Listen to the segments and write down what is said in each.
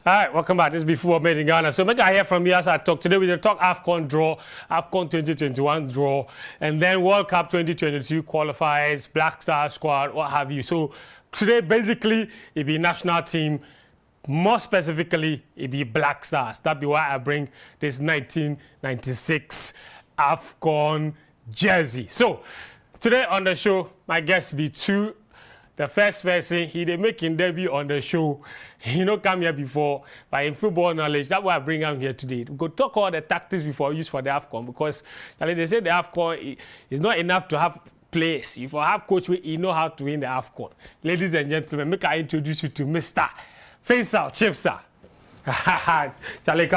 All right, welcome back. This is Before Made in Ghana. So make I hear from you as I talk. Today we will talk AFCON draw, AFCON 2021 draw, and then World Cup 2022 qualifiers, Black Star squad, what have you. So today basically it be national team, more specifically it be Black Stars. That be why I bring this 1996 AFCON jersey. So today on the show, my guests be two. The first person, he they making debut on the show. He not come here before, but in football knowledge, that's why I bring him here today. We go talk all the tactics before use for the AFCON, because they say the AFCON is not enough to have players. If you have coach, you know how to win the AFCON. Ladies and gentlemen, make I introduce you to Mr. Faisal Chipsa. Charlie,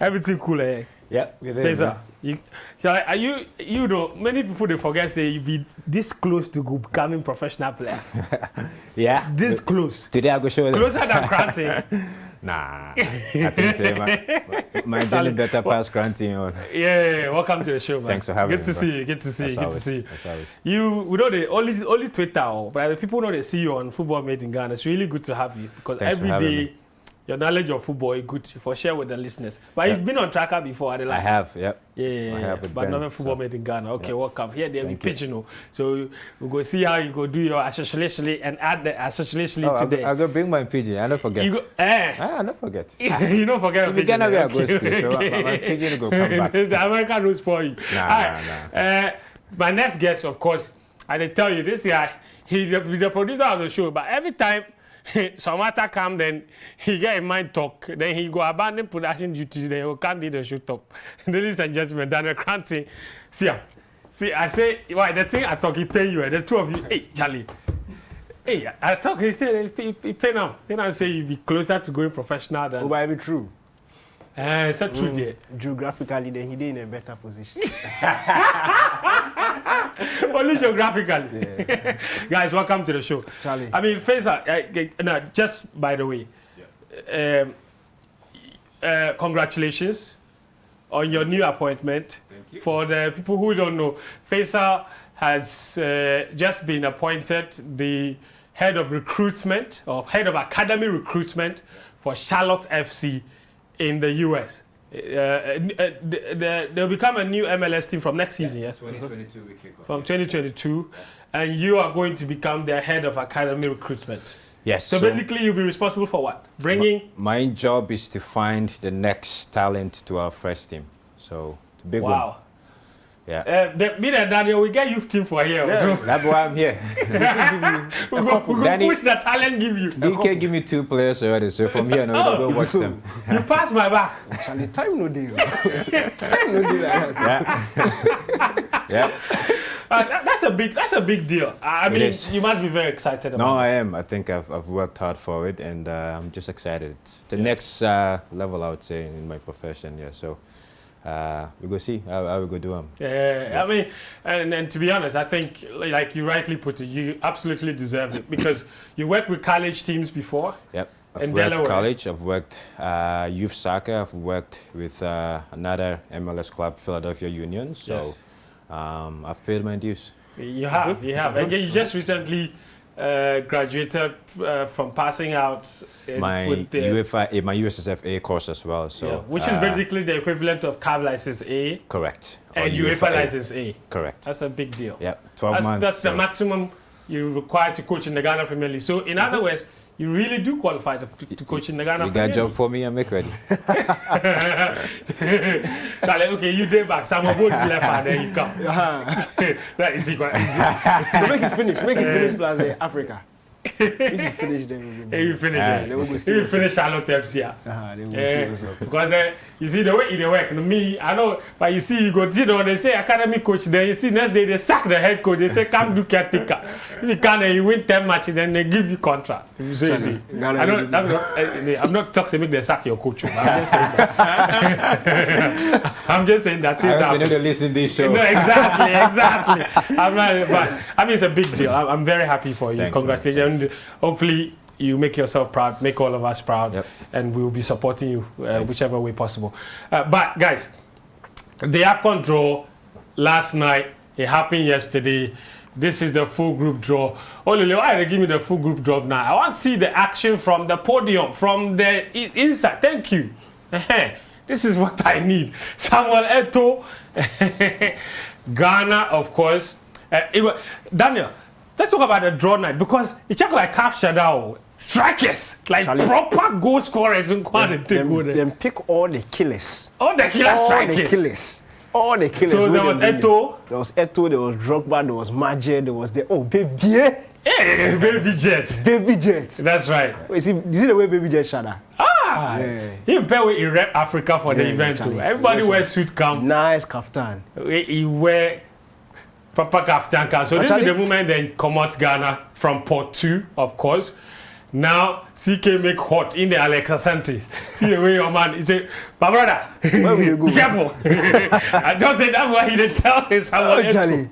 everything cool, eh? Yeah, Faisal, are you know, many people they forget say you be this close to becoming professional player. Yeah. This close. Today I go show them. Closer than Granting. Nah. I think so. My journey better pass Granting. Yeah, welcome to the show, man. Thanks for having me. Good to see you. Good to see you. Good to see you. As always. We know the only Twitter, but people know they see you on Football Made in Ghana. It's really good to have you because Thanks every day your knowledge of football is good for share with the listeners. But you've been on tracker before, I have, yep. Yeah, I have but not Football Made in Ghana. Okay, welcome. Here they be pitching. So we go see how you go do your association and add the association today. I'll go bring my pigeon. I don't forget. I don't forget. You don't forget. If you Ghana, we are going to school, so my pigeon will come back. The American will spoil you. Nah. My next guest, of course, I did tell you this guy, he's the producer of the show, but every time some matter come, then he get in mind talk, then he go abandon production duties, then he will come do the show top. Ladies and gentlemen, Daniel Cranty. See, I say, why the thing I talk, he pay you, the two of you, hey, Charlie. Hey, I talk, he say, he pay now. Then I say you be closer to going professional than. Oh, but it be true. It's not true, dear. Geographically, then he did in a better position. Only geographically. Yeah. Guys, welcome to the show. Charlie. I mean, Faisal, just by the way, congratulations on your new appointment. Thank you. For the people who don't know, Faisal has just been appointed the head of recruitment, or head of academy recruitment for Charlotte FC in the US. They'll become a new MLS team from next season, yes? 2022 we kick off. From 2022, and you are going to become their head of academy recruitment. Yes. So basically, you'll be responsible for what? Bringing. My job is to find the next talent to our first team. So the big one. Wow. Yeah. Me and Daniel, we get youth team for here. Yeah, So that's why I'm here. we go push the talent give you. DK give me 2 players already, so from here now we go watch them. You pass my back. Charlie, time no deal. Time no deal like that. Yeah. That's a big deal. I mean, you must be very excited about it. No, I am. I think I've worked hard for it, and I'm just excited. It's the next level, I would say, in my profession. Yeah. So. We go see how we go do them. Yeah, I mean, and to be honest, I think, like you rightly put it, you absolutely deserve it because you worked with college teams before. Yep. I've in worked Delaware. college. I've worked youth soccer. I've worked with another MLS club, Philadelphia Union. So Yes. I've paid my dues. You have. And you just recently graduated from passing out My with the, my USSF A course as well. So which is basically the equivalent of CAV license A correct. and UEFA license A. Correct. That's a big deal. Yeah. 12 months. That's the maximum you require to coach in the Ghana Premier League. So in other words, you really do qualify to coach in the Ghana You Premier got a job for me, I make ready. Charlie, okay, you day back. Some of both left and then you come. That is equal. Make it finish plus Africa. If you finish, then If you finish, then we'll go see if you what's finish Charlotte FC, then we'll see what's up. because you see the way it work. Me, I know, but you see, you go, they say academy coach. Then you see next day they sack the head coach. They say come do caretaker. If you can't, you win 10 matches, then they give you contract. If you say I'm not talking to make them sack your coach. I'm just saying that. I'm just saying that things happen. I don't listen to this show. No, exactly. I'm not, but I mean, it's a big deal. I'm very happy for you. Thanks, congratulations. And hopefully you make yourself proud, make all of us proud, and we will be supporting you whichever way possible. But guys, the AFCON draw last night, it happened yesterday. This is the full group draw. Olele, why they give me the full group draw now? I want to see the action from the podium, from the inside. Thank you. This is what I need. Samuel Eto'o, Ghana, of course. Daniel, let's talk about the draw night because it looked like Kaf Shadao. Strikers, like Charlie, proper goal scorers in Them pick all the killers. All the killer strikers. All the killers. So there was Eto'o. There was Eto'o, there was Drogba, there was Maje, there was Baby Hey, Baby Jett. Baby Jett. That's right. You see the way Baby Jett shada? He pair with rep Africa for the event Charlie. too. Everybody Yes, wear suit camp. Nice kaftan. He wear proper kaftan. So this is the moment they come out Ghana from Port 2, of course. Now CK make hot in the Alexa Santi. See the way your man, he say, my brother, Where will you go? be careful. I just said that's why he didn't tell his someone. Charlie.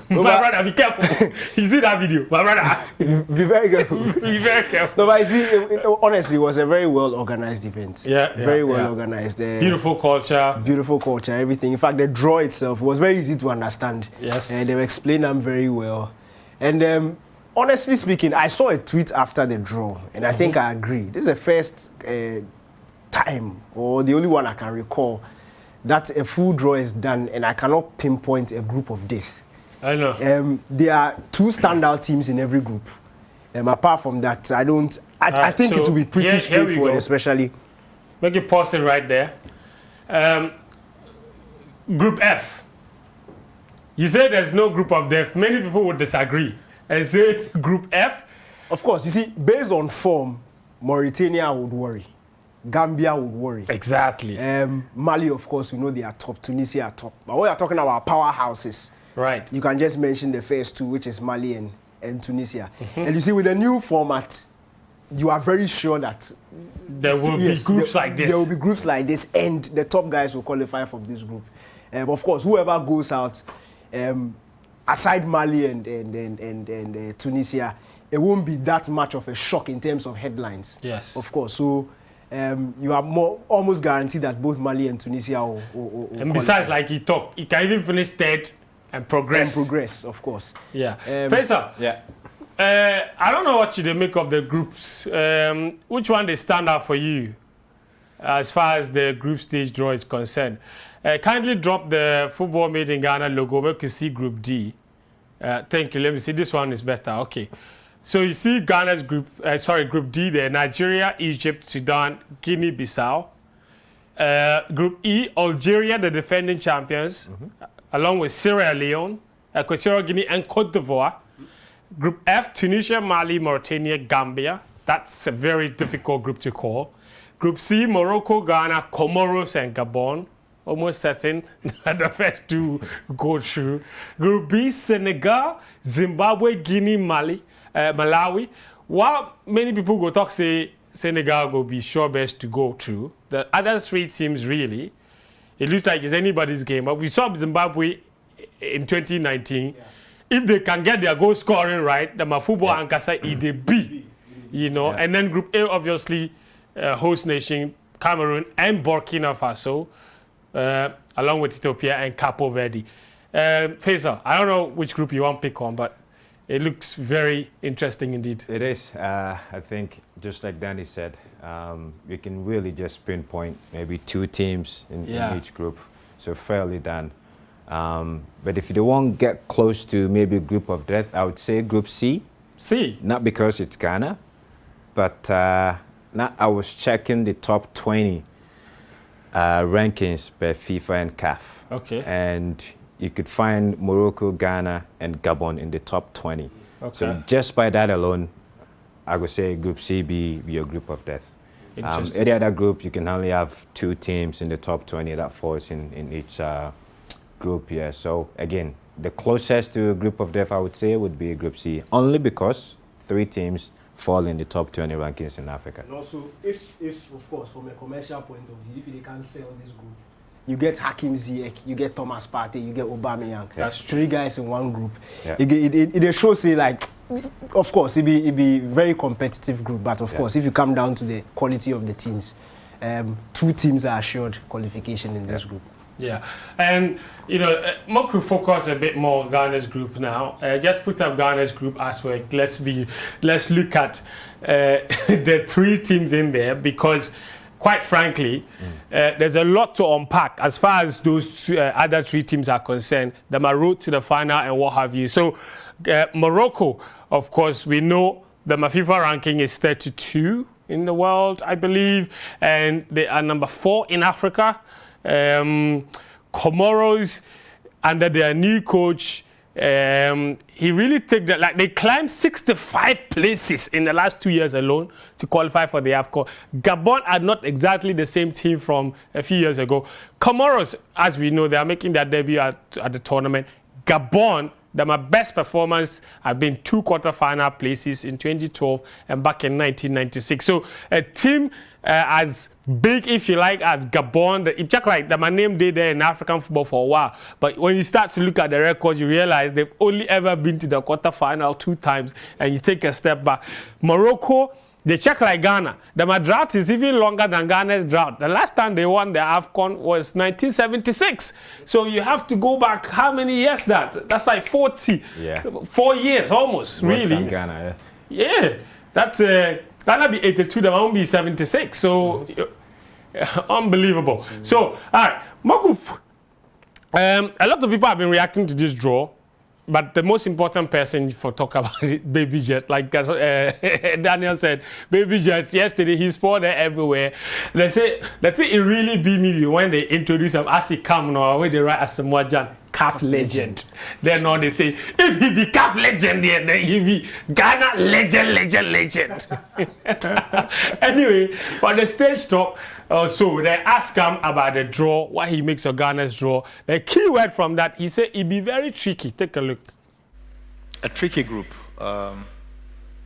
My brother, be careful. You see that video? My brother, Be very careful. be very careful. No, but I see, honestly, it was a very well organized event. Very well organized. Beautiful culture. Beautiful culture, everything. In fact, the draw itself was very easy to understand. Yes. And they explained them very well. And honestly speaking, I saw a tweet after the draw, and I think I agree. This is the first time, or the only one I can recall, that a full draw is done, and I cannot pinpoint a group of death. I know. There are two standout teams in every group. Apart from that, I think it will be pretty straightforward, especially. Make it pause it right there. Group F. You say there's no group of death. Many people would disagree and say Group F. Of course, you see, based on form, Mauritania would worry. Gambia would worry. Exactly. Mali, of course, we know they are top. Tunisia are top. But we are talking about powerhouses. Right. You can just mention the first two, which is Mali and Tunisia. And you see, with the new format, you are very sure that there will be groups like this. There will be groups like this, and the top guys will qualify from this group. Of course, whoever goes out, aside Mali and Tunisia, it won't be that much of a shock in terms of headlines. Yes. Of course. So you are almost guaranteed that both Mali and Tunisia will and besides, like he talked, he can even finish third and progress. And progress, of course. Yeah. Faisal. Yeah. I don't know what you make of the groups. Which one they stand out for you as far as the group stage draw is concerned? Kindly drop the Football Made in Ghana logo. We can see Group D. Thank you. Let me see. This one is better. Okay. So you see Ghana's group, Group D there, Nigeria, Egypt, Sudan, Guinea-Bissau. Group E, Algeria, the defending champions, along with Sierra Leone, Equatorial Guinea, and Cote d'Ivoire. Group F, Tunisia, Mali, Mauritania, Gambia. That's a very difficult group to call. Group C, Morocco, Ghana, Comoros, and Gabon. Almost certain that the first two go through. Group B, Senegal, Zimbabwe, Guinea, Malawi. While many people go talk say Senegal will be sure best to go through, the other three teams really, it looks like it's anybody's game. But we saw Zimbabwe in 2019. Yeah. If they can get their goal scoring right, the Mafubo and Kasa is B, you know. And then Group A, obviously, host nation Cameroon and Burkina Faso, along with Ethiopia and Capo Verde. Faisal, I don't know which group you want to pick on, but it looks very interesting indeed. It is. I think, just like Danny said, we can really just pinpoint maybe two teams in each group. So fairly done. But if you won't get close to maybe a group of death, I would say Group C. C? Not because it's Ghana, but now I was checking the top 20 rankings by FIFA and CAF. Okay. And you could find Morocco, Ghana, and Gabon in the top 20. Okay. So just by that alone, I would say Group C be your group of death. Any other group, you can only have two teams in the top 20 that falls in each group here. So again, the closest to a group of death, I would say, would be Group C, only because three teams fall in the top 20 rankings in Africa. And also, if of course, from a commercial point of view, if they can sell this group, you get Hakim Ziyech, you get Thomas Partey, you get Aubameyang. That's three guys in one group. Yeah. It shows, like, of course, it be very competitive group, but of course, if you come down to the quality of the teams, two teams are assured qualification in this group. Yeah, and Mo could focus a bit more on Ghana's group now. Just put up Ghana's group artwork. Let's look at the 3 teams in there, because quite frankly, there's a lot to unpack as far as those other 3 teams are concerned. The road to the final and what have you. So Morocco, of course, we know the FIFA ranking is 32 in the world, I believe, and they are number 4 in Africa. Comoros, under their new coach, he really took that, like, they climbed 65 places in the last 2 years alone to qualify for the AFCON. Gabon are not exactly the same team from a few years ago. Comoros, as we know, they are making their debut at the tournament. Gabon, my best performance have been 2 quarter-final places in 2012 and back in 1996. So a team as big, if you like, as Gabon, it's just like my name day there in African football for a while. But when you start to look at the records, you realize they've only ever been to the quarter-final 2 times, and you take a step back. Morocco, they check like Ghana. The drought is even longer than Ghana's drought. The last time they won the AFCON was 1976. So you have to go back, how many years that's like 40. Yeah. 4 years almost, Worse really. than Ghana, Yeah. That's Ghana be 82, they won't be 76. So unbelievable. So, all right, Makuf. A lot of people have been reacting to this draw. But the most important person for talk about it, Baby Jett, like Daniel said, Baby Jett, yesterday he spotted there everywhere. They say it really beat me when they introduce him as he come now, when they write as Samoajan, CAF legend. Then now they say, if he be CAF legend, then he be Ghana legend. Anyway, on the stage top, so they ask him about the draw, why he makes a Ghana's draw. The key word from that, he said it be very tricky. Take a look. A tricky group.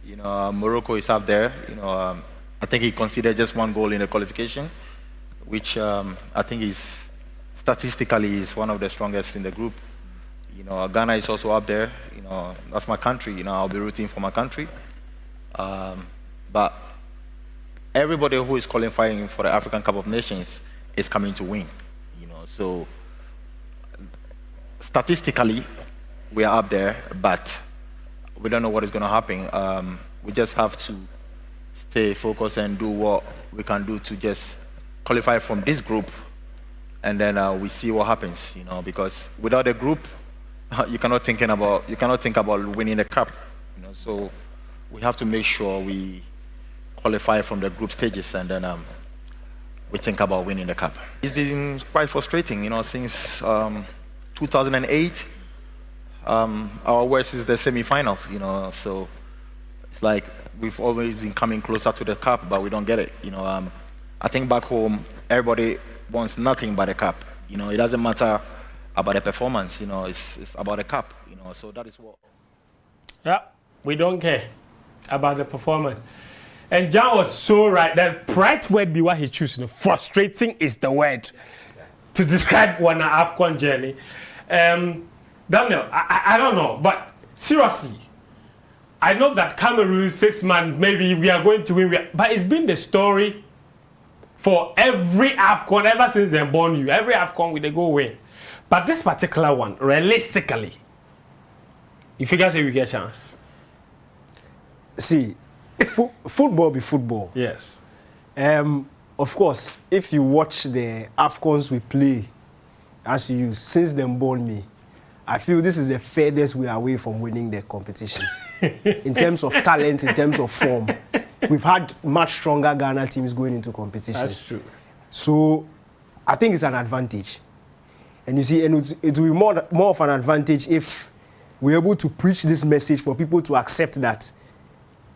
Morocco is up there. I think he conceded just 1 goal in the qualification, which I think is statistically is one of the strongest in the group. Ghana is also up there. That's my country. I'll be rooting for my country. But everybody who is qualifying for the African Cup of Nations is coming to win. So statistically, we are up there, but we don't know what is going to happen. We just have to stay focused and do what we can do to just qualify from this group, and then we see what happens. Because without a group, you cannot think about winning the cup. So we have to make sure we qualify from the group stages, and then we think about winning the cup. It's been quite frustrating, since 2008. Our worst is the semi-final, so it's like we've always been coming closer to the cup, but we don't get it. I think back home, everybody wants nothing but the cup. It doesn't matter about the performance, it's about the cup, so that is what. Yeah, we don't care about the performance. And John was so right. That right word be what he chooses. Frustrating is the word to describe one AFCON journey. Daniel, I don't know, but seriously, I know that Cameroon 6 months, maybe we are going to win, but it's been the story for every AFCON ever since they born you. Every AFCON they go win. But this particular one, realistically, you figure say we get a chance. See, football be football. Yes. Of course, if you watch the AFCONs we play, as you use, since them born me, I feel this is the furthest we are away from winning the competition. In terms of talent, in terms of form, we've had much stronger Ghana teams going into competitions. That's true. So I think it's an advantage. And you see, and it will be more of an advantage if we're able to preach this message for people to accept that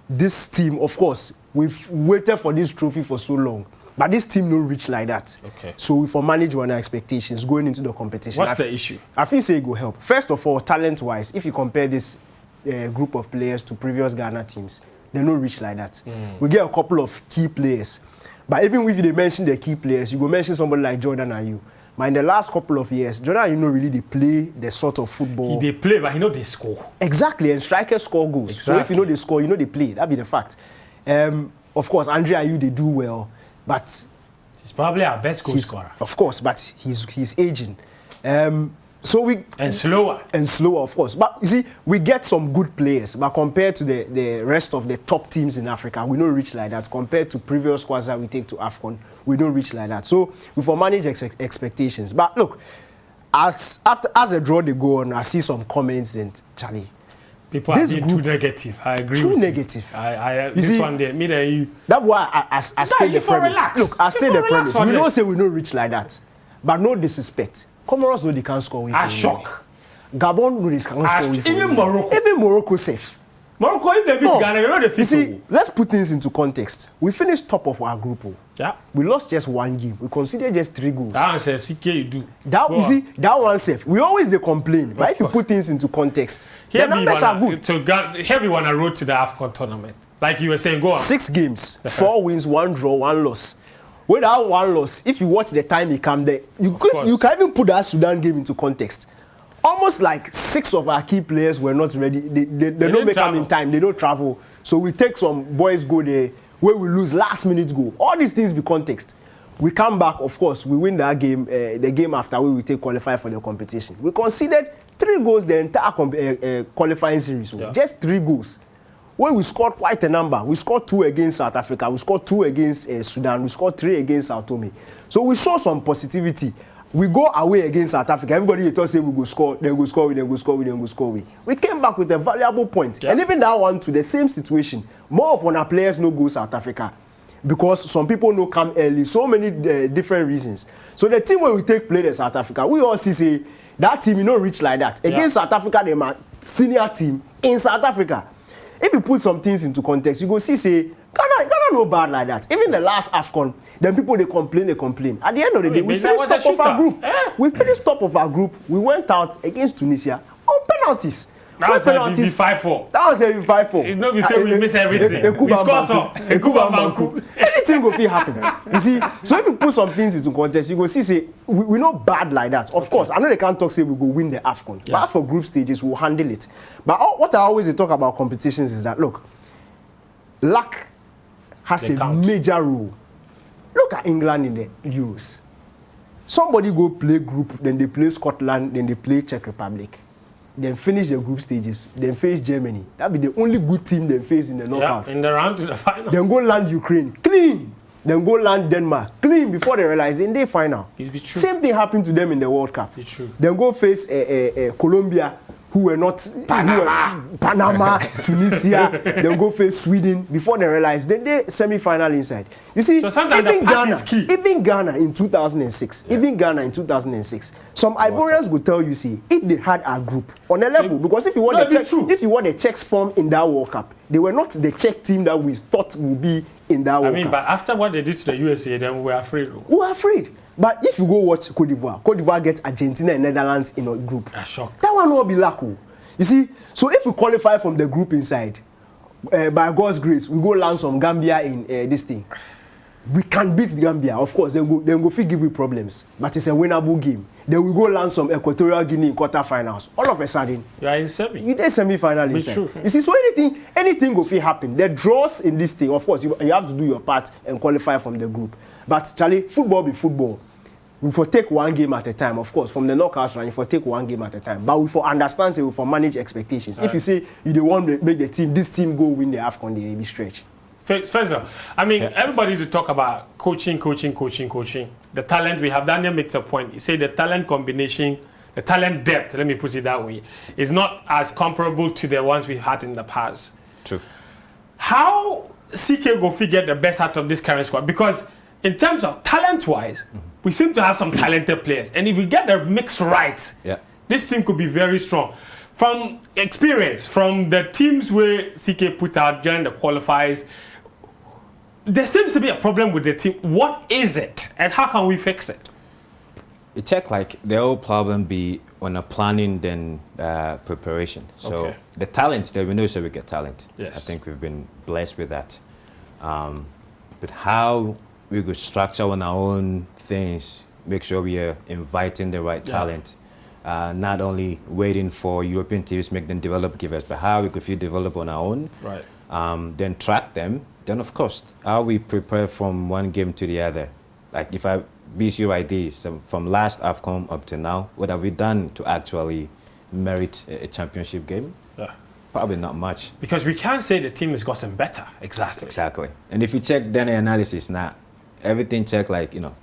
this team, of course, we've waited for this trophy for so long, but this team no reach like that. Okay. So we for manage our expectations going into the competition. What's the issue? I feel say it will help. First of all, talent-wise, if you compare this group of players to previous Ghana teams, they no reach like that. We get a couple of key players, but even if they mention the key players, you go mention somebody like Jordan Ayew. But in the last couple of years, Jordan Ayew really they play the sort of football. They play, but they score. Exactly, and strikers score goals. Exactly. So if you know they score, they play. That be the fact. Of course, Andre Ayew they do well, but He's probably our best goal scorer. Of course, but he's aging. So we and slower, of course. But you see, we get some good players, but compared to the rest of the top teams in Africa, we don't reach like that. Compared to previous squads that we take to AFCON, we don't reach like that. So we for manage expectations. But look, as the draw they go on, I see some comments and Charlie. People are being too negative. I agree. Too with negative. You. This one there, me and you. That's why I stay the premise. Relax. Look, I stay the premise. We don't say we don't reach like that, but no disrespect. Comoros know they can't score with. I shock. Gabon know they can't score with. Even Morocco safe. Morocco, if they beat Ghana, you know the. You see, let's put things into context. We finished top of our group. Yeah. We lost just one game. We conceded just 3 goals. That one safe, CK you do. That one safe. We always they complain, but if you put things into context, the numbers are good. So here we want to road to the AFCON tournament. Like you were saying, go on. 6 games, 4 wins, 1 draw, 1 loss. Without 1 loss, if you watch the time he came there, you can even put that Sudan game into context. Almost like 6 of our key players were not ready. They don't make them in time. They don't travel. So we take some boys go there where we lose last minute goal. All these things be context. We come back, of course, we win that game. The game after we take qualify for the competition. We conceded 3 goals the entire qualifying series. So just 3 goals. When we scored quite a number. We scored 2 against South Africa. We scored 2 against Sudan. We scored 3 against Sao Tome. So we show some positivity. We go away against South Africa. Everybody thought say we go score, then go score, then go score, then go score. We came back with a valuable point. Yeah. And even that one to the same situation. More of when our players no go South Africa. Because some people no come early. So many different reasons. So the team where we take play the South Africa, we all see say that team you know reach like that. Against South Africa, they are senior team in South Africa. If you put some things into context, you go see say Ghana no bad like that. Even the last AFCON, then people they complain. At the end of the day, we finished top of our group. We finished top of our group. We went out against Tunisia on penalties. That was a 5-4. That was a 5-4. It's not we say we miss everything. We score some. Anything will be happening. You see, so if you put some things into context, you go see say we're not bad like that. Of course, I know they can't talk say we go win the AFCON. But as for group stages, we'll handle it. But what I always talk about competitions is that look, luck has a major role. Look at England in the Euros. Somebody go play group, then they play Scotland, then they play Czech Republic. Then finish the group stages, then face Germany. That be the only good team they face in the knockout. In the round to the final. Then go land Ukraine, clean. Then go land Denmark, clean before they realize in the final. Same thing happened to them in the World Cup. Then go face Colombia, who were not Panama, Tunisia. Then go face Sweden before they realize they semi-final inside. You see, so even Ghana in 2006, some Ivorians would tell you, see, if they had a group on a level, because if you want the Czechs form in that World Cup, they were not the Czech team that we thought would be in that World Cup. But after what they did to the USA, then we were afraid. We were afraid. But if you go watch Cote d'Ivoire gets Argentina and Netherlands in a group. That one will be luck. You see, so if we qualify from the group inside, by God's grace, we go land some Gambia in this thing. We can beat Gambia, of course. Then go fit give you problems, but it's a winnable game. Then we go land some Equatorial Guinea in quarterfinals. All of a sudden, you are in semi. You did semi-final inside. True. You see, so anything go fit happen. The draws in this thing, of course, you have to do your part and qualify from the group. But Charlie, football be football. We for take one game at a time, of course. From the knockouts round, you for take one game at a time. But we for understand, say we for manage expectations. If you say you don't want to make this team go win the AFCON, they be stretch. Spencer, I mean, everybody to talk about coaching. The talent we have. Daniel makes a point. He said the talent combination, the talent depth. Let me put it that way, is not as comparable to the ones we had in the past. True. How CK go figure the best out of this current squad? Because in terms of talent-wise, we seem to have some talented players. And if we get the mix right, this team could be very strong. From experience, from the teams where CK put out during the qualifiers, there seems to be a problem with the team. What is it? And how can we fix it? It check like the whole problem be on a planning than preparation. So the talent, we know so we get talent. Yes. I think we've been blessed with that. But how we could structure on our own things, make sure we are inviting the right talent, not only waiting for European teams make them develop givers, but how we could feel develop on our own, right? Then track them. Then of course, how we prepare from one game to the other. like if I BC ideas from last AFCON up to now, what have we done to actually merit a championship game? Yeah. Probably not much. Because we can't say the team has gotten better. Exactly. And if you check the analysis now, everything check like, you know,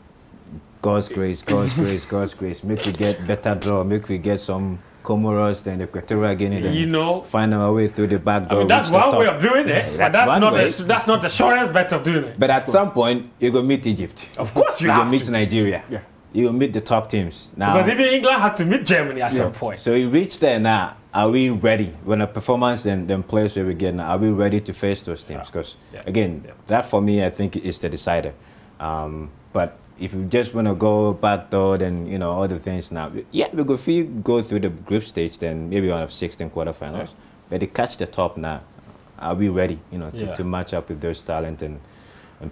God's grace, make we get better draw, make we get some Comoros, then Equatorial Guinea, then you know, find our way through the back door. I mean, that's one way of doing it, but that's not the surest bet of doing it. But at some point, you go meet Egypt. Of course you go have meet to. Nigeria. Yeah. You will meet the top teams. Now, because even England had to meet Germany at some point. So you reach there now, are we ready? When a performance and players where we get now, are we ready to face those teams? Because again, that for me, I think is the decider. But if you just want to go back door, then you know other things now. Yeah, we go through the group stage, then maybe one of 16 quarterfinals. Yeah. But to catch the top now, are we ready? You know, to match up with those talent and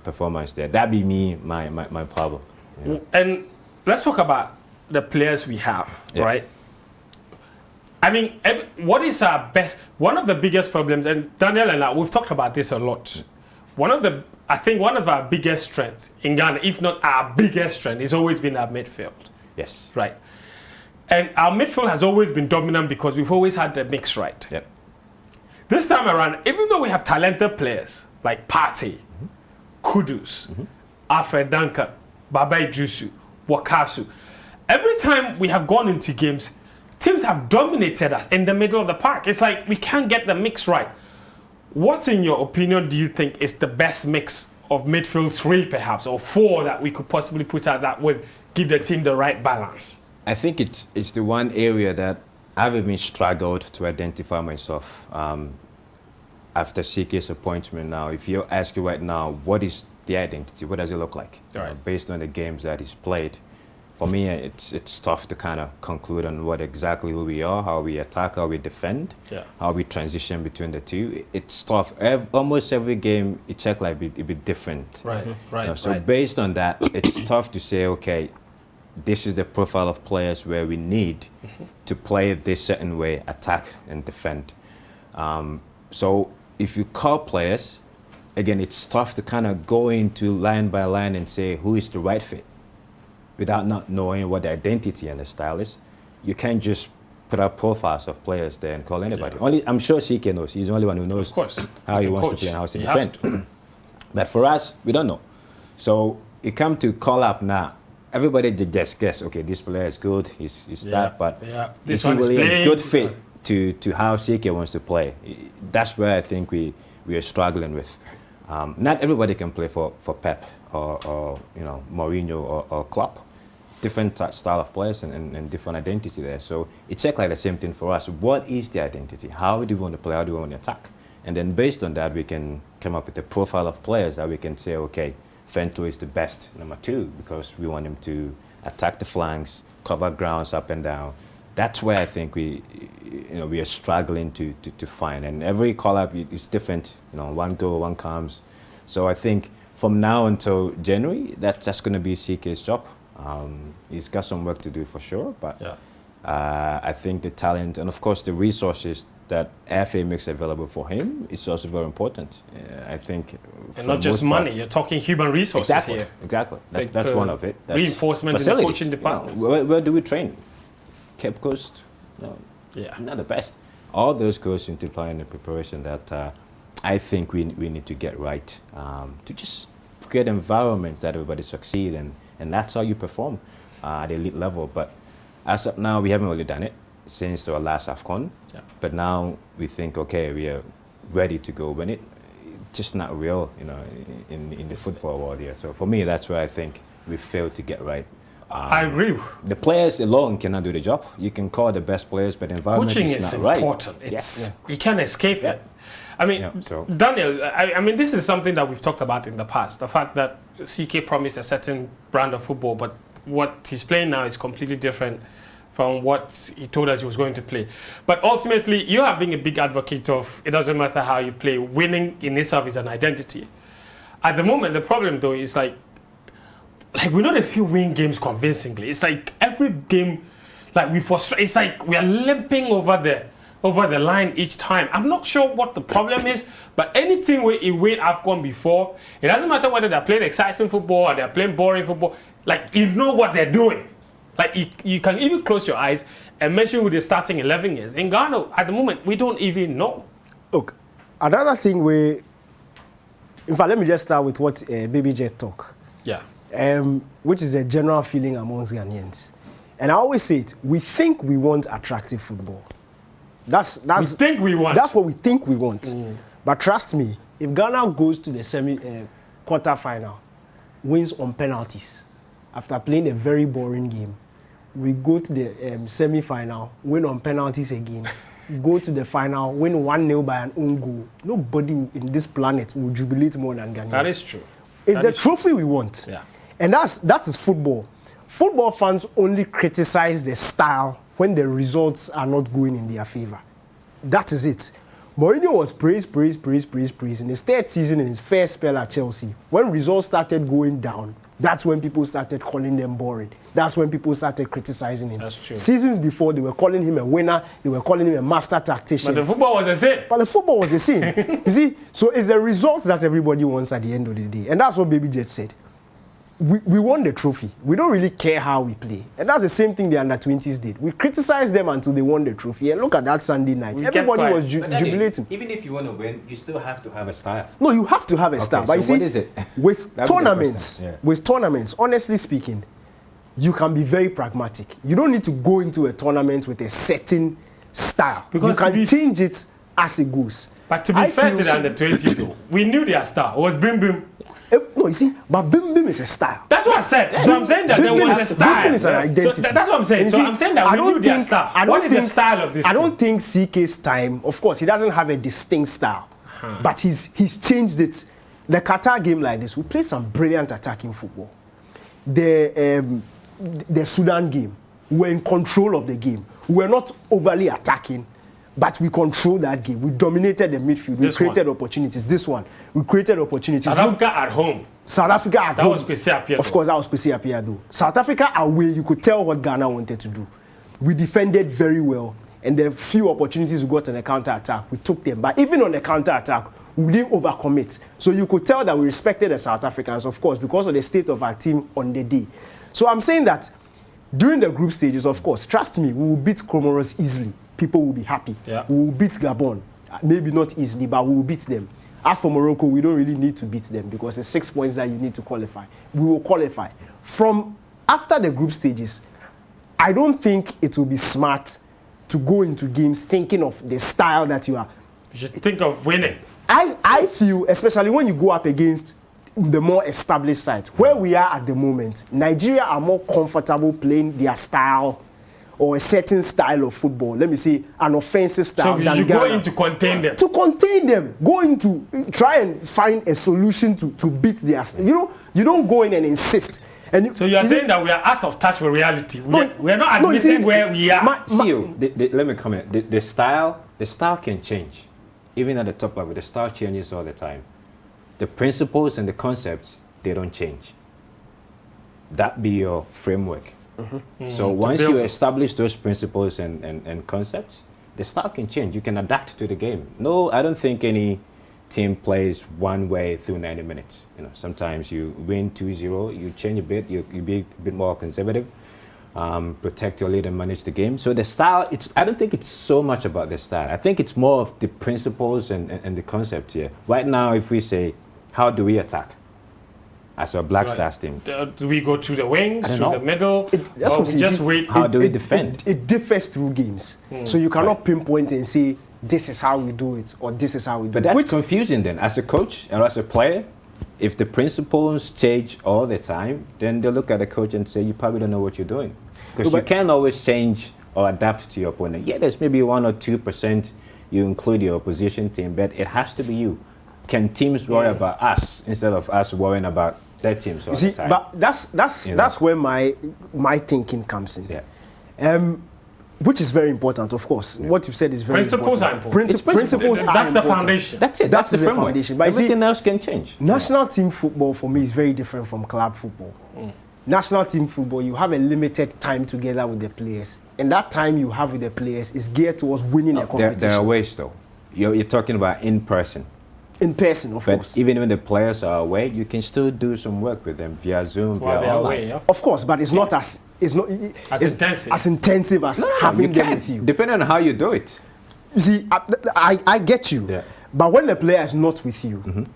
performance there. That'd be my problem. You know? And let's talk about the players we have, right? I mean, what is our best? One of the biggest problems, and Daniel and I, we've talked about this a lot. I think one of our biggest strengths in Ghana, if not our biggest strength, has always been our midfield. Yes. Right. And our midfield has always been dominant because we've always had the mix right. Yep. This time around, even though we have talented players like Partey, Kudus, Alfred Duncan, Baba Idrisu, Wakasu, every time we have gone into games, teams have dominated us in the middle of the park. It's like we can't get the mix right. What, in your opinion, do you think is the best mix of midfield 3, perhaps, or 4 that we could possibly put out that would give the team the right balance? I think it's the one area that I've even struggled to identify myself after CK's appointment. Now, if you ask you right now, what is the identity? What does it look like? Right. Based on the games that he's played. For me, it's tough to kind of conclude on what exactly who we are, how we attack, how we defend, how we transition between the two. It's tough. Almost every game, it check like it be different. Right. You know, so based on that, it's tough to say, okay, this is the profile of players where we need to play this certain way, attack and defend. So if you call players, again, it's tough to kind of go into line by line and say who is the right fit. Without not knowing what the identity and the style is, you can't just put up profiles of players there and call anybody. Only I'm sure CK knows. He's the only one who knows how he wants to play and how to defend. But for us, we don't know. So it come to call up now. Everybody just guess. Okay, this player is good. He's that, but this is he really a good fit to how CK wants to play? That's where I think we are struggling with. Not everybody can play for Pep or you know Mourinho or Klopp. Different style of players and different identity there. So it's like the same thing for us. What is the identity? How do we want to play? How do we want to attack? And then based on that, we can come up with a profile of players that we can say, okay, Fento is the best number 2 because we want him to attack the flanks, cover grounds up and down. That's where I think we are struggling to find. And every call-up is different. You know, one go, one comes. So I think from now until January, that's just going to be CK's job. He's got some work to do for sure, but I think the talent and of course the resources that FA makes available for him is also very important. I think, and not just money. You're talking human resources here. Exactly. That's one of it. That's reinforcement in the coaching department. You know, where do we train? Cape Coast? No, not the best. All those goes into planning and preparation that I think we need to get right to just create environments that everybody succeed in. And that's how you perform at the elite level. But as of now, we haven't really done it since our last AFCON. But now we think, okay, we are ready to go win it. It's just not real, you know, in the football world here. So for me, that's where I think we failed to get right. I agree. The players alone cannot do the job. You can call the best players, but the environment is not right. Coaching is important. You can't escape it. I mean, Daniel, I mean, this is something that we've talked about in the past. The fact that CK promised a certain brand of football, but what he's playing now is completely different from what he told us he was going to play. But ultimately, you have been a big advocate of it doesn't matter how you play, winning in itself is an identity. At the moment, the problem though is like we know if you win games convincingly. It's like every game, like we frustrate. It's like we are limping over over the line each time. I'm not sure what the problem is, but any team where you win AFCON before, it doesn't matter whether they're playing exciting football or they're playing boring football. Like, you know what they're doing. Like, you can even close your eyes and mention who the starting 11 is. In Ghana, at the moment, we don't even know. Look, another thing where, in fact, let me just start with what Baby Jett talk. Yeah. Which is a general feeling amongst Ghanaians. And I always say it, we think we want attractive football. That's we think we want. That's what we think we want. But trust me, if Ghana goes to the quarter-final, wins on penalties, after playing a very boring game, we go to the semi-final, win on penalties again, go to the final, win 1-0 by an own goal. Nobody in this planet will jubilate more than Ghanaians. That is true. It's the trophy we want. Yeah. And that is football. Football fans only criticize the style when the results are not going in their favor. That is it. Mourinho was praised in his third season in his first spell at Chelsea. When results started going down, that's when people started calling them boring. That's when people started criticizing him. That's true. Seasons before, they were calling him a winner. They were calling him a master tactician. But the football was the same. You see, so it's the results that everybody wants at the end of the day. And that's what Baby Jett said. We won the trophy. We don't really care how we play. And that's the same thing the under-20s did. We criticized them until they won the trophy. And look at that Sunday night. Everybody was jubilating. Even if you want to win, you still have to have a style. No, you have to have a style. But so you see, what is it? with tournaments, honestly speaking, you can be very pragmatic. You don't need to go into a tournament with a certain style. Because you can change it as it goes. But to be fair to the under-20 though, we knew their style. It was Bim Bim. No, you see, but Bim Bim is a style. That's what I said. So I'm saying that there was a style. Bim Bim is an identity. So that's what I'm saying. So I'm saying that we knew their style. What is the style of this I don't think CK's time, of course, he doesn't have a distinct style. But he's changed it. The Qatar game like this, we played some brilliant attacking football. The Sudan game, we were in control of the game. We were not overly attacking, but we controlled that game. We dominated the midfield. We created opportunities. This one, we created opportunities. South Africa at home. South Africa at home. That was Kwesi Appiah. Of course, that was Kwesi Appiah though. South Africa away, you could tell what Ghana wanted to do. We defended very well, and the few opportunities we got on the counter-attack, we took them. But even on the counter-attack, we didn't overcommit. So you could tell that we respected the South Africans, of course, because of the state of our team on the day. So I'm saying that during the group stages, of course, trust me, we will beat Comoros easily. People will be happy. Yeah. We will beat Gabon. Maybe not easily, but we will beat them. As for Morocco, we don't really need to beat them because it's 6 points that you need to qualify. We will qualify. From after the group stages, I don't think it will be smart to go into games thinking of the style that you are. You should think of winning. I feel, especially when you go up against the more established sides, where we are at the moment, Nigeria are more comfortable playing their style or a certain style of football. Let me say an offensive style. So you go in to contain them. To contain them, go into try and find a solution to beat their. You don't go in and insist. And so you are saying that we are out of touch with reality. We are not admitting where we are. Let me comment. The style can change, even at the top level. The style changes all the time. The principles and the concepts, they don't change. That be your framework. So once you establish those principles and concepts, the style can change. You can adapt to the game. No, I don't think any team plays one way through 90 minutes. Sometimes you win 2-0, you change a bit, you be a bit more conservative, protect your lead and manage the game. So the style, I don't think it's so much about the style. I think it's more of the principles and the concept here. Right now, if we say, how do we attack as a Black Stars team? Do we go through the wings, through the middle? How do we defend? It differs through games. So you cannot pinpoint and say, this is how we do it, or this is how we do it. But that's confusing then. As a coach or as a player, if the principles change all the time, then they'll look at the coach and say, you probably don't know what you're doing. Because you can't always change or adapt to your opponent. Yeah, there's maybe 1 or 2% you include your opposition team, but it has to be you. Can teams worry about us instead of us worrying about their teams all the time? But that's where my thinking comes in. Yeah. Which is very important, of course. Yeah. What you said is very important. Principles are important. Principles are That's important. the foundation. That's it. That's the the foundation. But everything else can change. National team football for me is very different from club football. national team football, you have a limited time together with the players. And that time you have with the players is geared towards winning a competition. There are ways, though. You're talking about in person. In person, of course. Even when the players are away, you can still do some work with them via Zoom, via online. Away, yeah. Of course, but it's not as intensive as having them with you. Depending on how you do it. You see, I get you. Yeah. But when the player is not with you,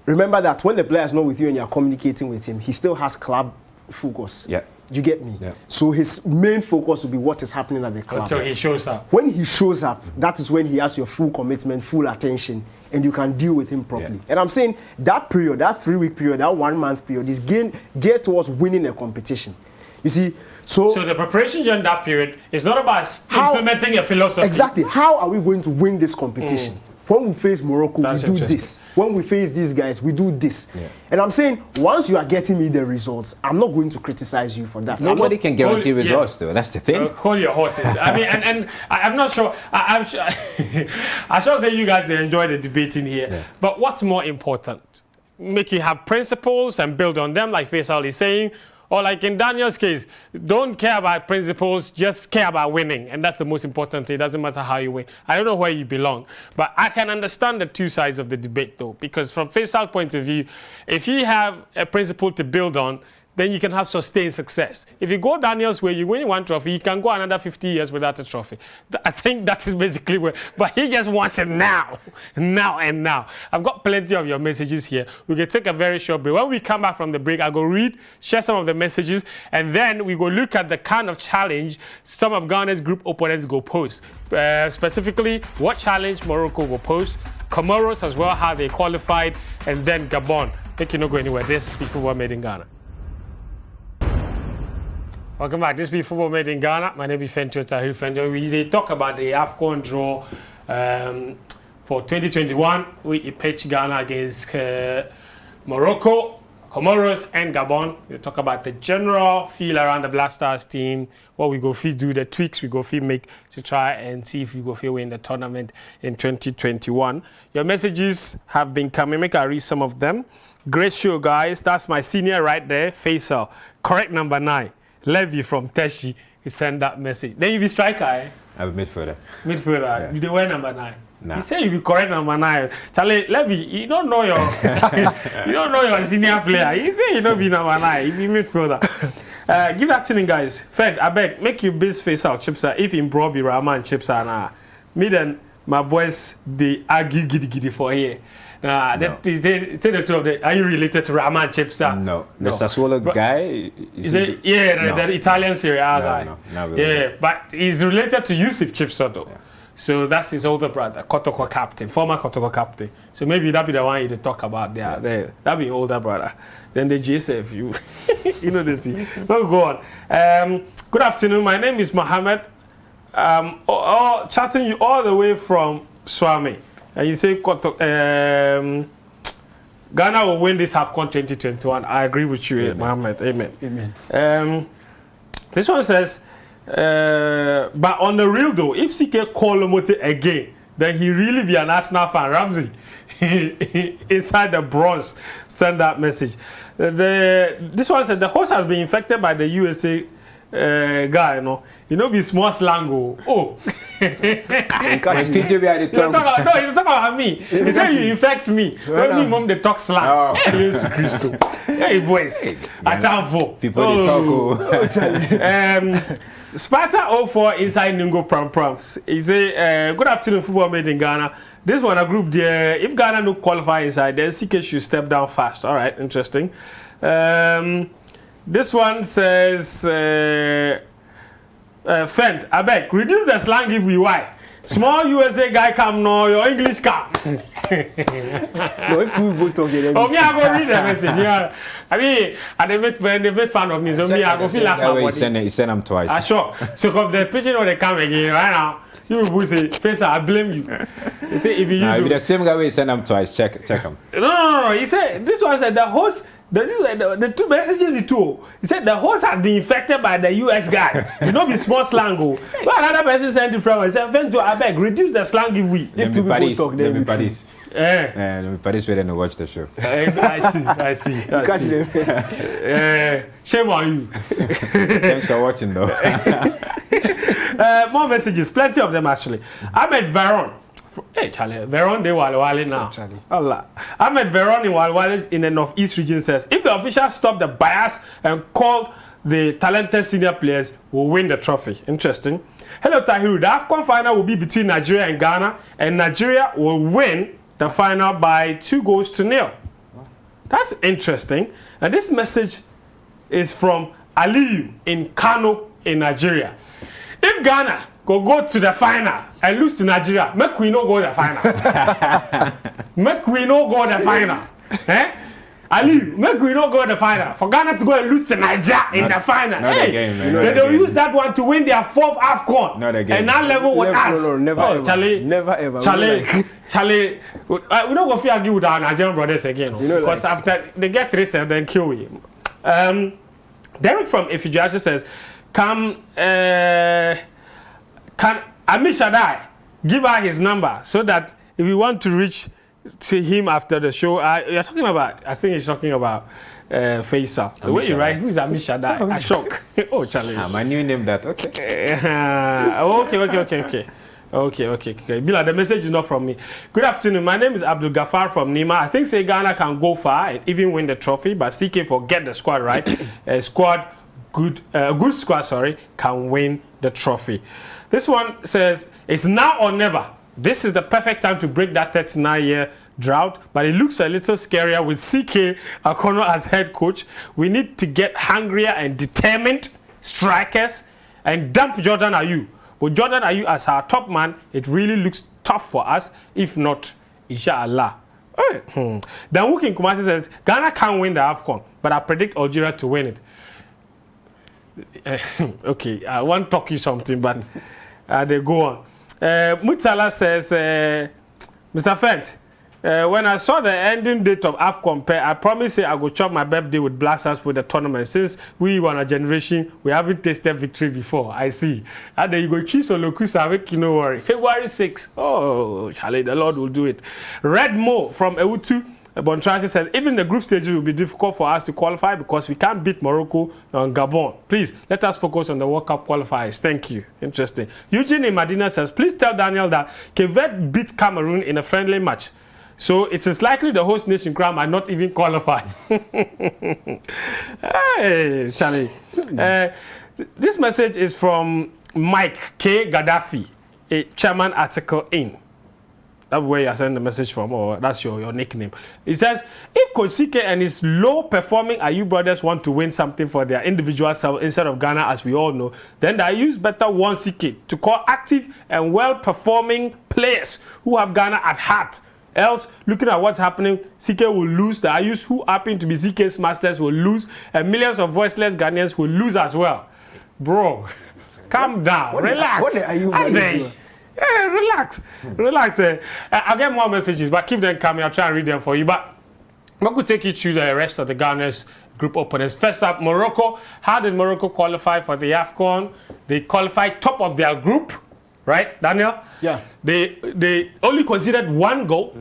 remember that when the player is not with you and you're communicating with him, he still has club focus. Yeah. You get me? Yeah. So his main focus will be what is happening at the club. Until he shows up. When he shows up, that is when he has your full commitment, full attention, and you can deal with him properly. Yeah. And I'm saying that period, that 3-week period, that 1 month period is geared towards winning a competition. You see, so the preparation during that period is not about implementing a philosophy. Exactly. How are we going to win this competition? When we face Morocco, we do this. When we face these guys, we do this. Yeah. And I'm saying, once you are getting me the results, I'm not going to criticize you for that. Nobody can guarantee results, though. That's the thing. Call your horses. I mean, and I'm not sure. I'm sure. I should say you guys enjoy the debating here. Yeah. But what's more important? Make you have principles and build on them, like Faisal is saying. Or like in Daniel's case, don't care about principles, just care about winning. And that's the most important thing. It doesn't matter how you win. I don't know where you belong. But I can understand the two sides of the debate, though. Because from Faisal's point of view, if you have a principle to build on, then you can have sustained success. If you go Daniel's way, you win one trophy, you can go another 50 years without a trophy. I think that is basically where, but he just wants it now. Now and now. I've got plenty of your messages here. We can take a very short break. When we come back from the break, I'll go read, share some of the messages, and then we go look at the kind of challenge some of Ghana's group opponents go pose. Specifically, what challenge Morocco will pose, Comoros as well, how they qualified, and then Gabon. Think you not go anywhere. This is Football Made in Ghana. Welcome back. This is Football Made in Ghana. My name is Fento Tahir Fento. We talk about the AFCON draw for 2021. We pitch Ghana against Morocco, Comoros, and Gabon. We talk about the general feel around the Black Stars team, what we go feel do, the tweaks we go feel make to try and see if we go feel win the tournament in 2021. Your messages have been coming. Make I read some of them. Great show, guys. That's my senior right there, Faisal. Correct number 9. Levy from Teshi, he sent that message. Then you be striker, eh? I'm a midfielder. Midfielder. Yeah. You wear number 9. Nah. You say you be correct number 9. Charlie, Levy, you don't know your you don't know your senior player. You say you don't be number 9. You be midfielder. Give that to me, guys. Fed, I beg, make you best face out chips if in bro be Rahman chips are me then my boys they argue giddy for here. No. Are you related to Rahman Chipsa? No. The Sassuolo guy? The Italian Serie A guy. No, not really. Yeah, but he's related to Yusuf Chipsa though. Yeah. So that's his older brother, Kotoko captain, former Kotoko captain. So maybe that'd be the one you talk about there. That'd be older brother. Then the GSF, you know this. We'll go on. Good afternoon. My name is Mohammed. Chatting you all the way from Swami. And you say Ghana will win this AFCON 2021. I agree with you, Amen. Mohammed. Amen. Amen. This one says, but on the real though, if CK call Lomote again, then he really be an Arsenal fan. Ramsey, inside the bronze, send that message. This one says, the host has been infected by the USA guy, you know, be small slang. Oh. TJ be at the top. No, he's talking about me. He said you infect me. Don't me mom they talk slang. Oh. Yes, Christo. Hey boys, I can't vote. People they talk. Sparta 04 inside Ningo Pram Prams. He say, good afternoon, Football Made in Ghana. This one a group there. If Ghana no qualify inside, then CK should step down fast. All right, interesting. This one says, Fent, I beg, reduce the slang if we why. Small USA guy come no, your English come. No, if two people talk in English. Oh, me, I go read the message. Yeah. I mean, and they make fun of me, so me, I go feel like my body. He sent them twice. Ah, sure. So come the pitching or they come again right now. You will say, Faisal, I blame you. He say, if you use the same guy, we send them twice. Check him. No. He said, this one said the host. The two messages be two. He said the host has been infected by the US guy. You know, be small slang. But another person sent it from. He said, "Fento, I beg, reduce the slang if we." If two people talk, then And we participated and watched the show. I see. Catch them. Shame on you. Thanks for watching, though. More messages, plenty of them actually. Ahmed Veron. Hey, Charlie, Veron de Walwale now. Charlie. Allah. Ahmed Veron in Walwale in the Northeast region says, if the officials stop the bias and call the talented senior players, will win the trophy. Interesting. Hello, Tahiru. The AFCON final will be between Nigeria and Ghana, and Nigeria will win the final by 2-0. That's interesting. And this message is from Aliyu in Kano in Nigeria. If Ghana go to the final and lose to Nigeria, make we no go to the final. Make we no go to the final. Ali, make we no go to the final. For Ghana to go and lose to Nigeria in the final. Not again, man. They'll use that one to win their 4th AFCON. Not again. And that level with us. No, never ever. Charlie, Never ever. Charlie, we don't go feel argue with our Nigerian brothers again. Because after they get 3-7, then kill we. Derek from Ifijashi says, can Amish Shaddai give her his number so that if we want to reach to him after the show, you're talking about, I think he's talking about Faisal. The way you write, who's Amish Shaddai? I shock. Oh, Charlie. My new name that, okay. Okay. Bila, the message is not from me. Good afternoon. My name is Abdul Ghaffar from Nima. I think say Ghana can go far and even win the trophy, but CK forget the squad, right? A good squad, can win the trophy. This one says, it's now or never. This is the perfect time to break that 39-year drought, but it looks a little scarier with CK Akono as head coach. We need to get hungrier and determined strikers and dump Jordan Ayew. With Jordan Ayew as our top man, it really looks tough for us, if not, inshallah. Then Wukin Kumasi says, Ghana can't win the AFCON, but I predict Algeria to win it. Okay, I want to talk you something, but they go on. Mutala says, Mr. Fent, when I saw the ending date of AFCON, I promised I would chop my birthday with Black Stars with the tournament. Since we were a generation, we haven't tasted victory before. I see. And then you go choose on Lokusa, no worry. February 6th. Oh, Charlie, the Lord will do it. Red Mo from Ewutu Bontrasi says, even the group stages will be difficult for us to qualify because we can't beat Morocco and Gabon. Please, let us focus on the World Cup qualifiers. Thank you. Interesting. Eugene in Medina says, please tell Daniel that Quebec beat Cameroon in a friendly match. So it is likely the host nation crowd might not even qualify. Hey, Charlie. This message is from Mike K. Gaddafi, a chairman article in. That's where you send the message from, or that's your nickname. It says, if Kosike and his low-performing Ayew brothers want to win something for their individual self instead of Ghana, as we all know, then the Ayews better want Sike to call active and well-performing players who have Ghana at heart. Else, looking at what's happening, CK will lose. The Ayews who happen to be CK's masters will lose. And millions of voiceless Ghanaians will lose as well. Bro, calm down. Relax. What are you doing? Relax. I'll get more messages, but keep them coming. I'll try and read them for you. But I could take you through the rest of the Ghana's group openers. First up, Morocco. How did Morocco qualify for the AFCON? They qualified top of their group. Right, Daniel? Yeah. They only conceded 1 goal,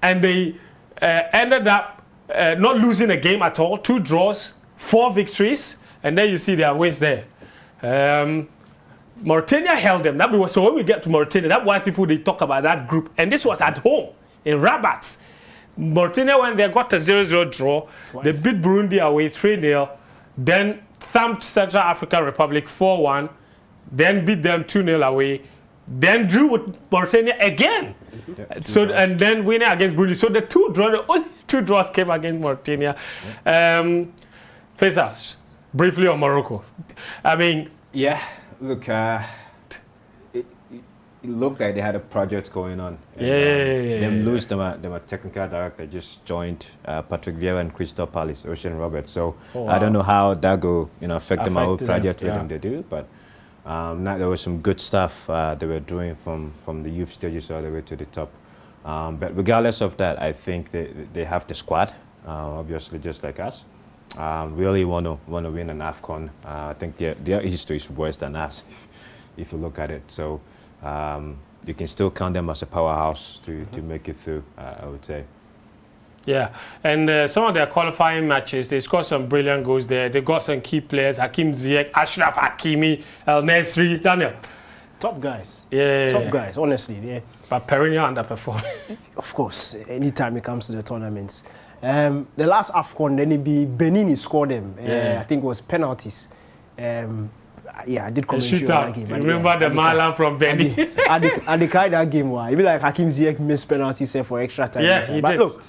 and they ended up not losing a game at all. 2 draws, 4 victories, and then you see their wins there. Mauritania held them. So when we get to Mauritania, that's why people they talk about that group. And this was at home in Rabat. Mauritania, when they got a 0-0 draw, they beat Burundi away 3-0, then thumped Central African Republic 4-1. Then beat them 2-0 away, then drew with Mauritania again. And then winning against Burundi. So the only 2 draws came against Mauritania. Faisal, briefly on Morocco. I mean, yeah. Look, it looked like they had a project going on. Them lose them a technical director just joined Patrick Vieira and Crystal Palace, Ocean Roberts. So I don't know how that go affect them whole project with them they do, but. Now there was some good stuff they were doing from the youth stages all the way to the top. But regardless of that, I think they have the squad, obviously just like us. Really want to win an AFCON. I think their history is worse than us if you look at it. So you can still count them as a powerhouse to make it through, I would say. Yeah, and some of their qualifying matches, they scored some brilliant goals there. They got some key players, Hakim Ziyech, Ashraf Hakimi, El Nesri, Daniel. Top guys. Yeah. Top guys, honestly. Yeah. But perennial underperforming. Of course, anytime it comes to the tournaments. The last AFCON, then it be Benin, he scored them. I think it was penalties. I did commentary on that game. Remember the Malan from Benin? And the kind that game was. It be like Hakim Ziyech missed penalties for extra time. Yeah, he but did. Look,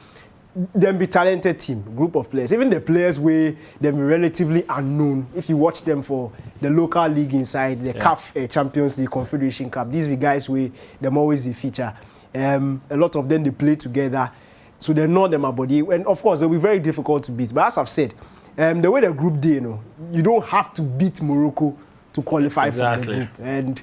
them be talented team, group of players. Even the players where them be relatively unknown. If you watch them for the local league inside, the CAF Champions League, Confederation Cup, these be guys where them always the feature. A lot of them, they play together. So they know them about it. And of course, they'll be very difficult to beat. But as I've said, the way the group day, you don't have to beat Morocco to qualify for the group. And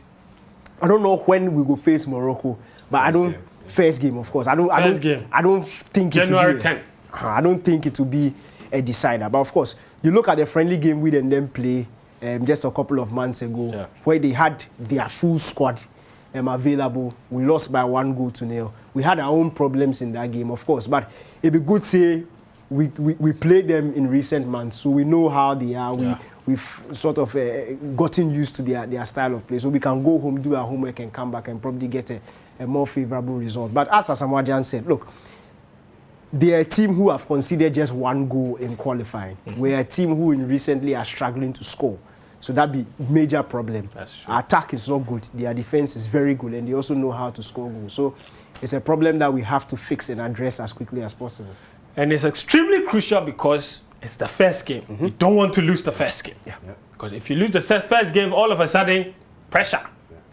I don't know when we go face Morocco, but first game, of course. I don't think January 10th. I don't think it will be a decider. But of course, you look at the friendly game we and them play just a couple of months ago, where they had their full squad available. We lost by 1-0. We had our own problems in that game, of course. But it'd be good to say we played them in recent months, so we know how they are. We've sort of gotten used to their style of play, so we can go home, do our homework, and come back and probably get a more favorable result. But as Asamoah Gyan said, look, they are a team who have conceded just 1 goal in qualifying. We're a team who recently are struggling to score. So that'd be a major problem. Our attack is not good. Their defense is very good, and they also know how to score goals. So it's a problem that we have to fix and address as quickly as possible. And it's extremely crucial because it's the first game. You don't want to lose the first game. Because if you lose the first game, all of a sudden, pressure.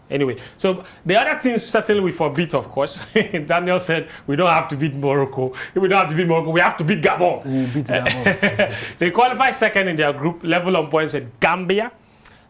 Anyway, so the other teams certainly we forbid, of course. Daniel said we don't have to beat Morocco. If we don't have to beat Morocco, we have to beat Gabon. We beat Gabon. They qualified second in their group, level on points with Gambia.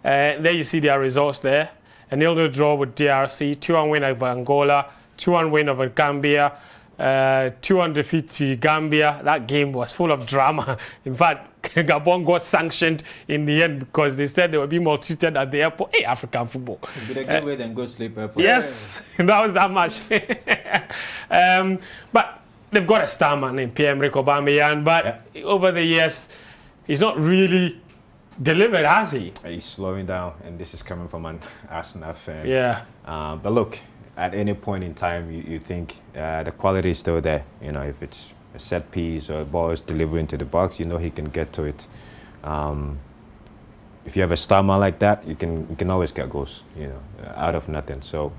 There you see their results there. A 0-0 draw with DRC, 2-1 win over Angola, 2-1 win over Gambia, 2-1 defeat to Gambia. That game was full of drama. In fact, Gabon got sanctioned in the end because they said they were being maltreated at the airport. Hey, African football. Did they get away then go sleep airport? Yes, that was that much. But they've got a star man named Pierre-Emerick Aubameyang, but over the years, he's not really delivered, has he? He's slowing down, and this is coming from an Arsenal fan. Yeah. But look, at any point in time, you think the quality is still there. You know, if it's a set piece or a ball is delivering to the box, you know he can get to it. If you have a star man like that, you can always get goals, you know, out of nothing. So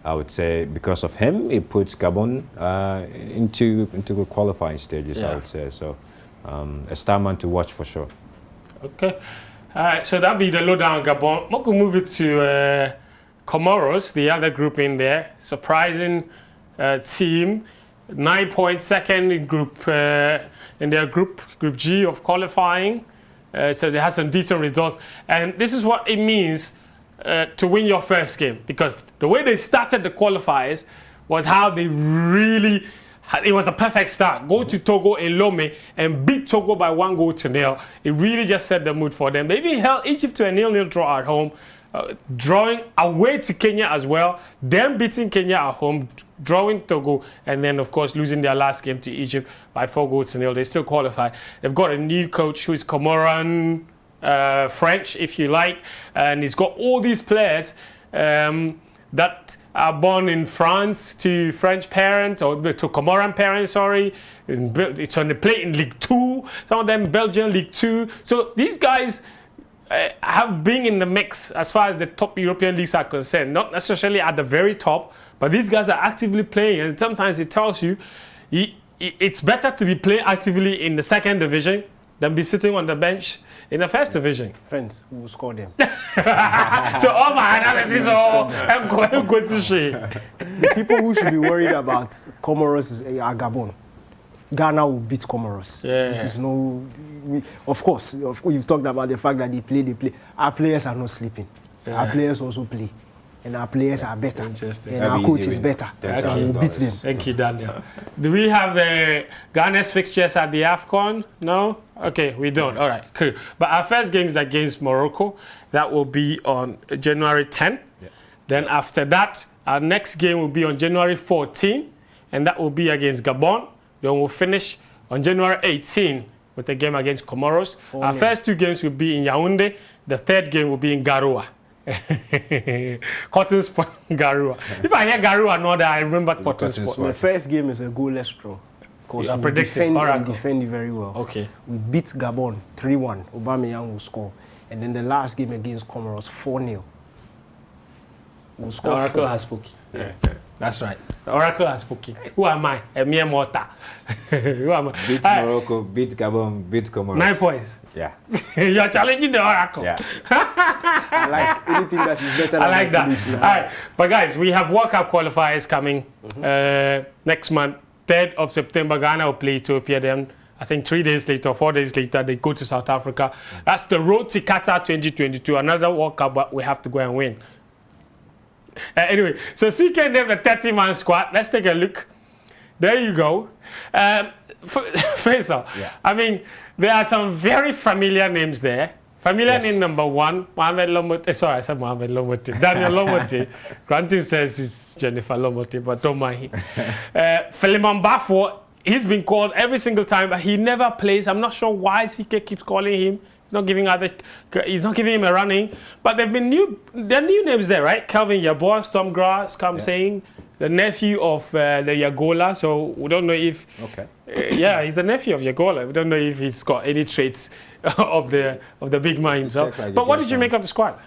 I would say because of him, it puts Gabon into the qualifying stages, I would say. So a star man to watch for sure. Okay. All right, so that'll be the lowdown Gabon. We can move it to Comoros, the other group in there. Surprising team. 9 points, second in their group G of qualifying. So they had some decent results. And this is what it means to win your first game. Because the way they started the qualifiers was how they really... It was the perfect start. Go to Togo in Lomé and beat Togo by 1-0. It really just set the mood for them. They even held Egypt to a 0-0 draw at home, drawing away to Kenya as well, then beating Kenya at home, drawing Togo, and then, of course, losing their last game to Egypt by 4-0. They still qualify. They've got a new coach who is Comoran, French, if you like, and he's got all these players that are born in France to French parents, or to Comoran parents, sorry. It's on the play in League 2, some of them Belgian League 2. So these guys have been in the mix as far as the top European leagues are concerned. Not necessarily at the very top, but these guys are actively playing. And sometimes it tells you it's better to be playing actively in the second division than be sitting on the bench in the first division. Friends, who will score them? So all my analysis the people who should be worried about Comoros are Gabon. Ghana will beat Comoros. This is of course, you've talked about the fact that they play. Our players are not sleeping. Our players also play. And our players are better. And our coach is better. We will beat them. Thank you, Daniel. Do we have Ghana's fixtures at the AFCON? No? Okay, we don't. All right, cool. But our first game is against Morocco. That will be on January 10th. Then after that, Our next game will be on January 14, and that will be against Gabon. Then we'll finish on January 18 with a game against Comoros. Our first 2 games will be in Yaoundé. The 3rd game will be in Garoua. Cotton Sport Garoua. If I hear Garoua, no, that I remember Cotton Sport. The first game is a goalless draw. Because we defend it very well. Okay. We beat Gabon 3-1. Aubameyang will score. And then the last game against Comoros, 4-0. We'll score. The Oracle has spoken. Yeah. That's right. The Oracle has spoken. Who am I? A mere mortal. Who am I? Beat Morocco, beat Gabon, beat Comoros. 9 points. Yeah. You're challenging the Oracle. Yeah. I like anything that is better than I like that. All right. But guys, we have World Cup qualifiers coming next month. 3rd of September, Ghana will play Ethiopia. Then I think 3 days later, 4 days later, they go to South Africa. That's the road to Qatar 2022. Another World Cup, but we have to go and win. Anyway, so CK named the 30-man squad. Let's take a look. There you go. Faisal, I mean, there are some very familiar names there. Familiar name number 1, Mohamed Lomote. Sorry, I said Mohamed Lomote. Daniel Lomote. Granting says it's Jennifer Lomote, but don't mind him. Philemon Bafo, he's been called every single time, but he never plays. I'm not sure why CK keeps calling him. He's not giving him a running. But there are new names there, right? Calvin Yeboah, Stormgrass, saying the nephew of the Yagola. So we don't know if. Okay. He's the nephew of Yagola. We don't know if he's got any traits of the big man himself. But what did you make of the squad?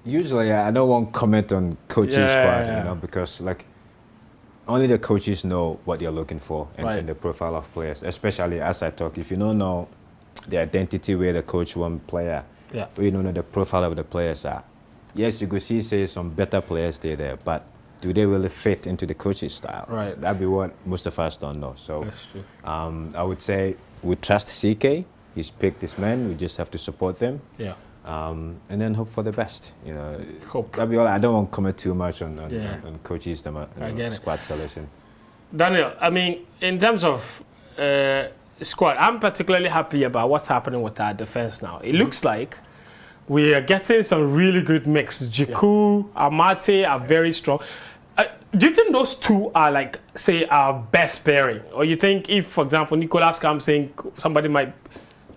Usually, I don't want to comment on coaching squad, because only the coaches know what they're looking for and the profile of players. Especially as I talk, if you don't know the identity where the coach want player, we don't know the profile of the players are. Yes, you could say some better players there, but do they really fit into the coach's style? Right. That'd be what most of us don't know. So that's true. I would say we trust CK. He's picked this man. We just have to support them. Yeah. And then hope for the best. Hope. That'd be all. I don't want to comment too much on coaches' squad selection. Daniel, I mean, in terms of squad, I'm particularly happy about what's happening with our defense now. It looks like we are getting some really good mix. Jiku, Amate are very strong. Do you think those two are say, our best pairing? Or you think if, for example, Nicolas comes saying somebody might,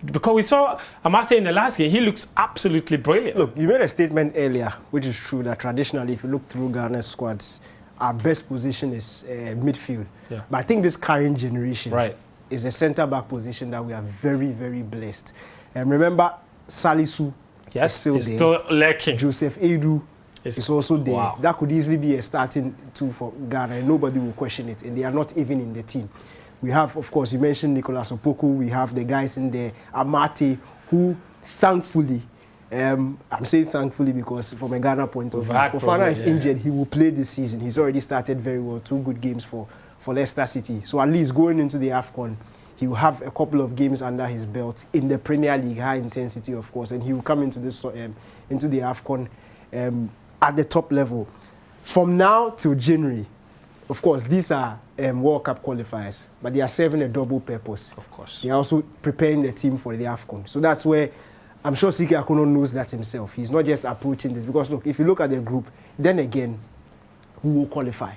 because we saw Amate in the last game, he looks absolutely brilliant. Look, you made a statement earlier, which is true, that traditionally, if you look through Ghana's squads, our best position is midfield. Yeah. But I think this current generation is a centre-back position that we are very, very blessed. And remember, Salisu is still there. Still lacking. Joseph Edu is also there. Wow. That could easily be a starting two for Ghana, and nobody will question it. And they are not even in the team. We have, of course, you mentioned Nicolas Opoku. We have the guys in there, Amate, who thankfully, I'm saying thankfully because from a Ghana point of view, Fofana is injured. He will play this season. He's already started very well. 2 good games for Leicester City. So at least going into the AFCON, he will have a couple of games under his belt in the Premier League, high intensity, of course, and he will come into this into the AFCON at the top level. From now till January, of course, these are World Cup qualifiers, but they are serving a double purpose. Of course. They are also preparing the team for the AFCON. So that's where I'm sure CK Akono knows that himself. He's not just approaching this. Because, look, if you look at the group, then again, who will qualify?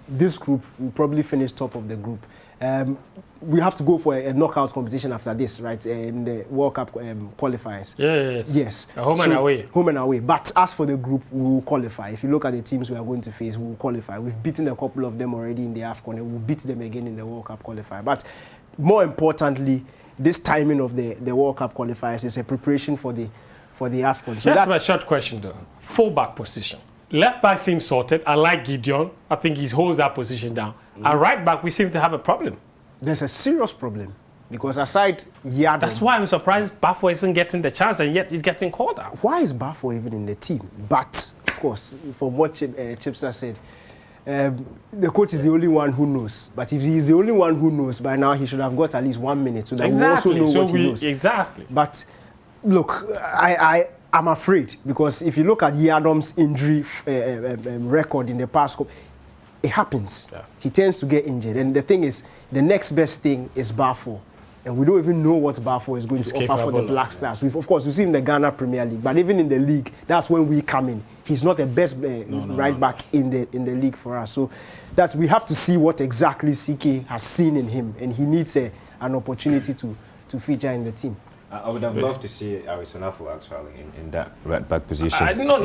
This group will probably finish top of the group. We have to go for a knockout competition after this, right? In the World Cup qualifiers. Yes. Home and away. Home and away. But as for the group, we will qualify. If you look at the teams we are going to face, we will qualify. We've beaten a couple of them already in the AFCON, and we'll beat them again in the World Cup qualifier. But more importantly, this timing of the World Cup qualifiers is a preparation for the AFCON. So that's my short question, though. Full-back position. Left back seems sorted. I like Gideon. I think he holds that position down. And right back, we seem to have a problem. There's a serious problem. Because aside Yadon... That's why I'm surprised Bafo isn't getting the chance, and yet he's getting called out. Why is Bafo even in the team? But, of course, from what Chipster said, the coach is the only one who knows. But if he's the only one who knows, by now he should have got at least 1 minute so that we also know what he knows. Exactly. But, look, I'm afraid, because if you look at Yadom's injury record in the past, it happens. Yeah. He tends to get injured. And the thing is, the next best thing is Bafo. and we don't even know what Balfour is going to offer for the Black Stars. Of course, we see him in the Ghana Premier League, but even in the league, that's when we come in. He's not the best right back in the league for us. So that we have to see what exactly CK has seen in him, and he needs an opportunity to feature in the team. I would have loved to see Harrison Affle actually in that right back position. I don't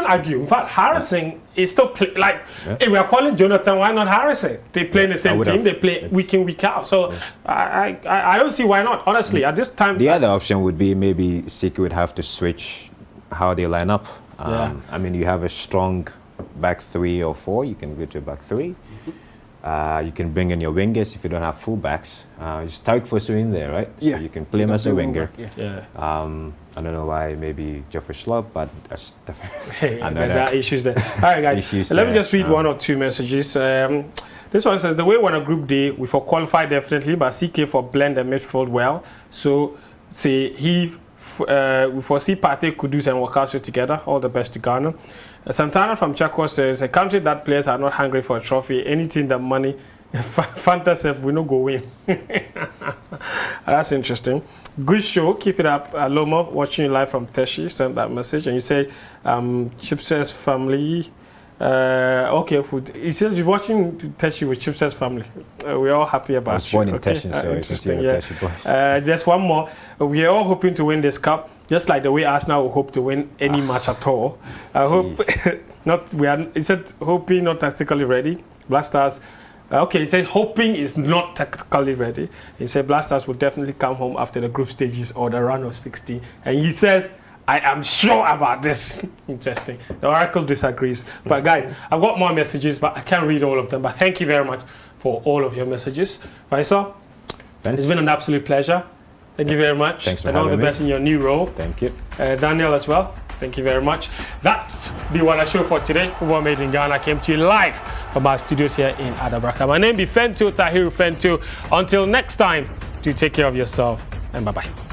argue. In fact, Harrison is still if we are calling Jonathan, why not Harrison? They play in the same team. They play week in, week out. So I don't see why not. Honestly, at this time, the other option would be maybe CK would have to switch how they line up. I mean, you have a strong back 3 or 4. You can go to a back 3. You can bring in your wingers if you don't have fullbacks. It's Tariq Fosu in there, right? Yeah. So you can play him as a winger. Yeah. I don't know why, maybe Geoffrey Schlupp, but that's definitely there are issues there. All right, guys. Let me just read 1 or 2 messages. This one says, the way we won a group day, we for qualify definitely, but CK for blend and midfield well. So, say we foresee Partey, Kudus and Wakaso together. All the best to Ghana. Santana from Chaco says, a country that players are not hungry for a trophy, anything that money, fantasy, we no go win. That's interesting. Good show. Keep it up. Lomo, watching you live from Teshi, sent that message. And you say, Chips's family. Okay, he says you're watching Teshi with Chips's family. We're all happy about it. I was born in Teshi, so interesting. Yeah. Just one more. We are all hoping to win this cup. Just like the way Arsenal will hope to win any match at all. I hope not. He said hoping, not tactically ready. Black Stars. Okay, he said hoping is not tactically ready. He said Black Stars will definitely come home after the group stages or the round of 16. And he says, I am sure about this. Interesting. The Oracle disagrees. But guys, I've got more messages, but I can't read all of them. But thank you very much for all of your messages. Faisal, it's been an absolute pleasure. Thank you very much. Thanks for having me. And all the best in your new role. Thank you. Daniel as well. Thank you very much. That's the One Show for today. Football Made in Ghana came to you live from our studios here in Adabraka. My name is Fento Tahiru Fento. Until next time, do take care of yourself and bye-bye.